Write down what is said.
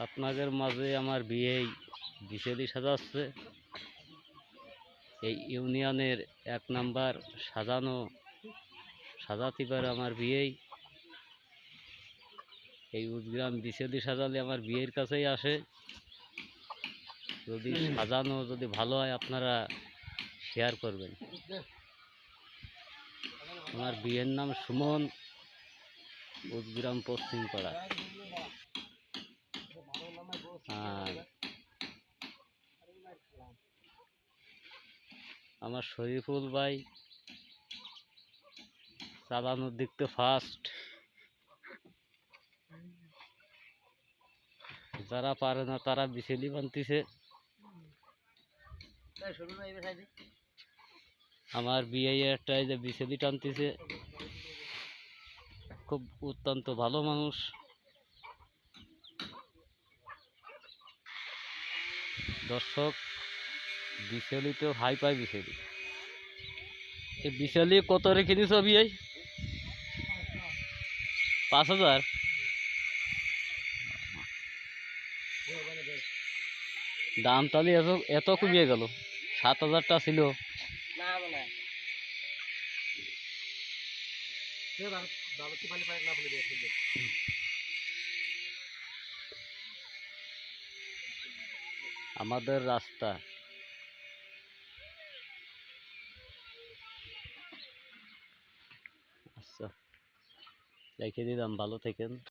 আপনাদের মাঝে আমার বিয়ে বিশেলি সাজাচ্ছে। এই ইউনিয়নের 1 নাম্বার সাজাতে পারে আমার বিয়েই। এই উদগ্রাম বিশেলি সাজালে আমার বিয়ের কাছেই আসে। যদি সাজানো যদি ভালো হয় আপনারা শেয়ার করবেন। আমার বিয়ের নাম সুমন, উদগ্রাম পশ্চিম পাড়া। আর আমার শরীফুল ভাই চালানোর দিক তো ফার্স্ট। যারা পারে না তারা বিছেলি বানতেছে। আমার বিয়ে একটা যে বিছেলি টানতেছে, খুব অত্যন্ত ভালো মানুষ। দর্শক, বিছেলি তো হাই পাই বিছেলি। এই বিছেলি কত রেখে দিছ বিয়ে? 5,000। দাম তাহলে এত কমিয়ে গেল। 7,000টা ছিল। আমাদের রাস্তা। আচ্ছা, রেখে দিলাম, ভালো থেকেন।